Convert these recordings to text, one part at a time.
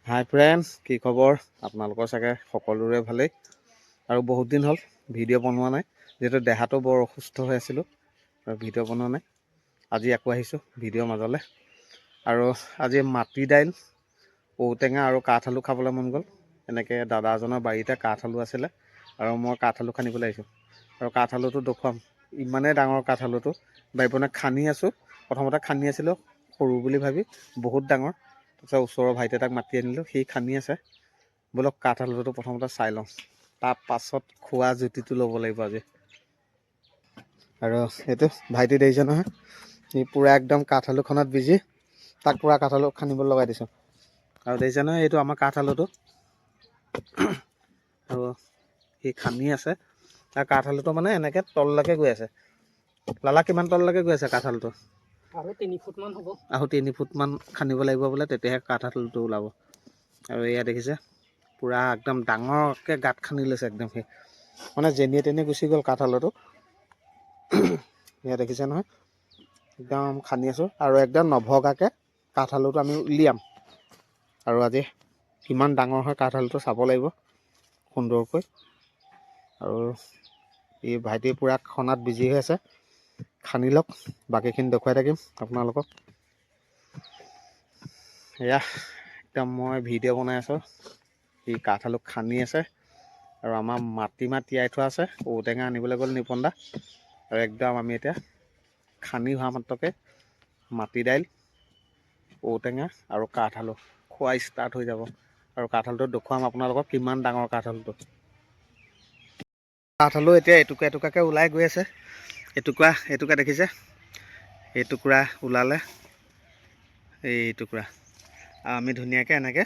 হাই friends, কি খবৰ? আপোনালোকৰ চাগে সকলোৰে ভালেই। আৰু বহুত দিন হ'ল ভিডিঅ' বনোৱা নাই, যিহেতু দেহাটো বৰ অসুস্থ হৈ আছিলোঁ আৰু ভিডিঅ' বনোৱা নাই। আজি আকৌ আহিছোঁ ভিডিঅ'ৰ মাজলৈ। আৰু আজি মাটি দাইল, ঔটেঙা আৰু কাঠ আলু খাবলৈ মন গ'ল। এনেকৈ দাদা এজনৰ বাৰীতে কাঠ আলু আছিলে আৰু মই কাঠ আলু খান্দিবলৈ আহিছোঁ। আৰু কাঠ আলুটো দেখুৱাম, ইমানেই ডাঙৰ কাঠ আলুটো। বাৰীখনে খান্দি আছোঁ, প্ৰথমতে খান্দি আছিলোঁ সৰু বুলি ভাবি, বহুত ডাঙৰ। তাৰপিছত ওচৰৰ ভাইটি এটাক মাতি আনিলোঁ, সি খান্দি আছে। ব'লক কাঠ আলুটো প্ৰথমতে চাই লওঁ, তাৰ পাছত খোৱা জুতিটো ল'ব লাগিব আজি। আৰু এইটো ভাইটি দেখিছে নহয়, সি পূৰা একদম কাঠ আলুখনত বিজি, তাক পূৰা কাঠ আলু খান্দিবলৈ লগাই দিছোঁ। আৰু দেখিছে নহয়, এইটো আমাৰ কাঠ আলুটো। আৰু সি খান্দি আছে, তাৰ কাঠ আলুটো মানে এনেকৈ তললৈকে গৈ আছে। লালা কিমান তললৈকে গৈ আছে কাঠ আলুটো? আৰু 3 ফুটমান হ'ব। আৰু 3 ফুটমান খান্দিব লাগিব বোলে, তেতিয়াহে কাঠ আলুটো ওলাব। আৰু এয়া দেখিছে, পূৰা একদম ডাঙৰকৈ গাঁত খান্দি লৈছে একদম। সি মানে যেনিয়ে তেনিয়ে গুচি গ'ল কাঠ আলুটো। এয়া দেখিছে নহয়, একদম খান্দি আছোঁ। আৰু একদম নভগাকৈ কাঠ আলুটো আমি উলিয়াম। আৰু আজি কিমান ডাঙৰ হয় কাঠ আলুটো চাব লাগিব সুন্দৰকৈ। আৰু এই ভাইটি পূৰা খনাত বিজি হৈ আছে, খান্দি লওক, বাকীখিনি দেখুৱাই থাকিম আপোনালোকক। এয়া একদম মই ভিডিঅ' বনাই আছোঁ, সি কাঠ আলু খান্দি আছে। আৰু আমাৰ মাটিমাহ তিয়াই থোৱা আছে, ঔটেঙা আনিবলৈ গ'ল নিপন দা। আৰু একদম আমি এতিয়া খান্দি হোৱা মাত্ৰকে মাটি দাইল, ঔটেঙা আৰু কাঠ আলু খোৱা ষ্টাৰ্ট হৈ যাব। আৰু কাঠ আলুটো দেখুৱাম আপোনালোকক কিমান ডাঙৰ কাঠ আলুটো। কাঠ আলু এতিয়া এটুকুৰা এটুকুৰাকৈ ওলাই গৈ আছে। এটুকুৰা দেখিছে, এই টুকুৰা ওলালে, এই টুকুৰা। আৰু আমি ধুনীয়াকৈ এনেকৈ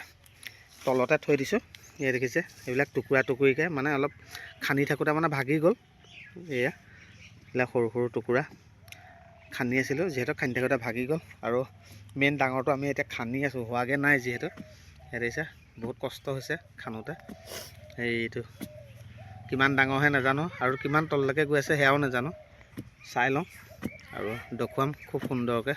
তলতে থৈ দিছোঁ। এই দেখিছে, এইবিলাক টুকুৰা টুকুৰিকৈ মানে অলপ খান্দি থাকোঁতে মানে ভাগি গ'ল। এয়া এইবিলাক সৰু সৰু টুকুৰা খান্দি আছিলোঁ, যিহেতু খান্দি থাকোঁতে ভাগি গ'ল। আৰু মেইন ডাঙৰটো আমি এতিয়া খান্দি আছোঁ, হোৱাগৈ নাই যিহেতু। এই দেখিছে, বহুত কষ্ট হৈছে খান্দোতে। এইটো কিমান ডাঙৰ হয় নাজানো, আৰু কিমান তললৈকে গৈ আছে সেয়াও নাজানো। চাই লওঁ আৰু দেখুৱাম খুব সুন্দৰকৈ।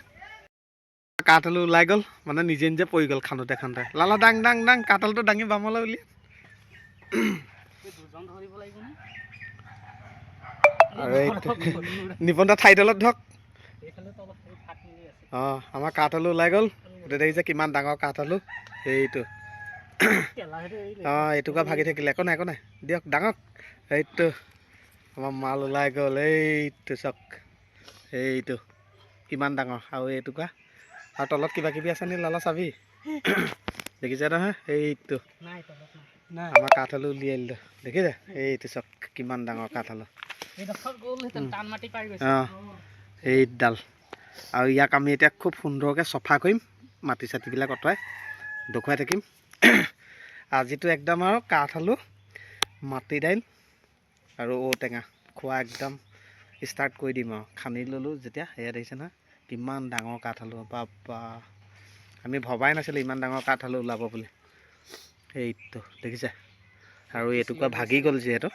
কাঠ আলু ওলাই গ'ল, মানে নিজে নিজে পৰি গ'ল খান্দোতে খান্দোতে। লালা দাং দাং দাং, কাঠ আলুটো দাঙি বামলৈ উলিয়াই। আৰু নিপন দা ঠাই তলত ধৰক। অঁ, আমাৰ কাঠ আলু ওলাই গ'ল। এতিয়া দেখিছে কিমান ডাঙৰ কাঠ আলু। সেইটো অঁ, এইটুকুৰা ভাগি থাকিলে, একো নাই একো নাই, দিয়ক ডাঙৰ। এইটো আমাৰ মাল ওলাই গ'ল, এইটো চাওক, এইটো কিমান ডাঙৰ। আৰু এইটুকুৰা, আৰু তলত কিবা কিবি আছে নি লালা চাবি? দেখিছে নহয়, এইটো আমাৰ কাঠ আলু উলিয়াই দিলোঁ, দেখিছে? এইটো চাওক কিমান ডাঙৰ কাঠ আলু। অঁ, এইডাল। আৰু ইয়াক আমি এতিয়া খুব সুন্দৰকৈ চফা কৰিম, মাটি চাটিবিলাক আঁতৰাই দেখুৱাই থাকিম। আজিতো একদম আৰু কাঠ আলু, মাটি দাইল আৰু ঔটেঙা খোৱা একদম ষ্টাৰ্ট কৰি দিম আৰু। খান্দি ল'লোঁ যেতিয়া, সেয়া দেখিছে নহয় কিমান ডাঙৰ কাঠ আলু। বাবা, আমি ভবাই নাছিলোঁ ইমান ডাঙৰ কাঠ আলু ওলাব বুলি। এইটো দেখিছে, আৰু এইটুকুৰা ভাগি গ'ল যিহেতু,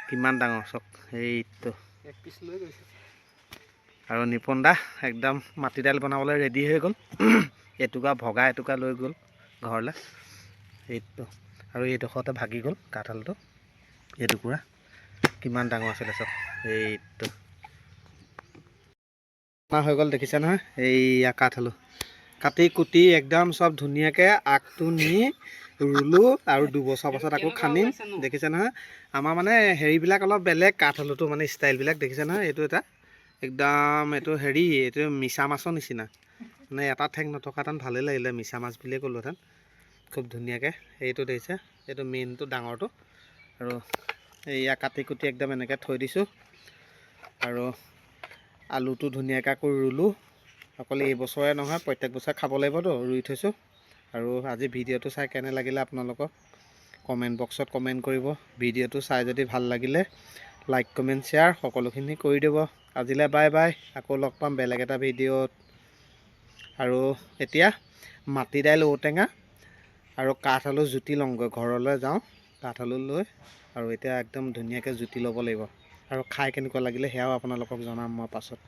কিমান ডাঙৰ চাওক। এইটো আৰু নিপন দা একদম মাটি দাইল বনাবলৈ ৰেডি হৈ গ'ল। এটুকুৰা ভগা, এটুকুৰা লৈ গ'ল ঘৰলৈ। এইটো আৰু এইডোখৰতে ভাগি গ'ল কাঠ আলুটো, এইটুকুৰা কিমান ডাঙৰ আছিলে চাওক। এইটো হৈ গ'ল, দেখিছে নহয়। এইয়া কাঠ আলু কাটি কুটি একদম চব ধুনীয়াকৈ আগটো নি ৰুলোঁ। আৰু 2 বছৰ পাছত আকৌ খান্দিম, দেখিছে নহয়। আমাৰ মানে হেৰিবিলাক অলপ বেলেগ, কাঠ আলুটো মানে ষ্টাইলবিলাক দেখিছে নহয়। এইটো এটা একদম এইটো হেৰি, এইটো মিছা মাছৰ নিচিনা, মানে এটা ঠেং নথকাহেঁতেন ভালেই লাগিলে, মিছা মাছ বুলিয়ে ক'লোহেঁতেন। খুব ধুনীয়াকৈ এইটো দেখিছে, এইটো মেইনটো ডাঙৰটো। আৰু এয়া কাটি কুটি একদম এনেকৈ থৈ দিছোঁ। আৰু আলুটো ধুনীয়াকৈ আকৌ ৰুলোঁ। অকল এইবছৰে নহয়, প্ৰত্যেক বছৰে খাব লাগিবতো, ৰুই থৈছোঁ। আৰু আজি ভিডিঅ'টো চাই কেনে লাগিলে আপোনালোকক কমেণ্ট বক্সত কমেণ্ট কৰিব। ভিডিঅ'টো চাই যদি ভাল লাগিলে লাইক কমেণ্ট শ্বেয়াৰ সকলোখিনি কৰি দিব। আজিলৈ বাই বাই, আকৌ লগ পাম বেলেগ এটা ভিডিঅ'ত। আৰু এতিয়া মাটি দাইল, ঔটেঙা আৰু কাঠ আলু জুতি লওঁগৈ, ঘৰলৈ যাওঁ কাঠ আলু লৈ। আৰু এতিয়া একদম ধুনীয়াকৈ জুতি ল'ব লাগিব। আৰু খাই কেনেকুৱা লাগিলে সেয়াও আপোনালোকক জনাম মই পাছত।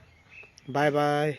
Bye bye.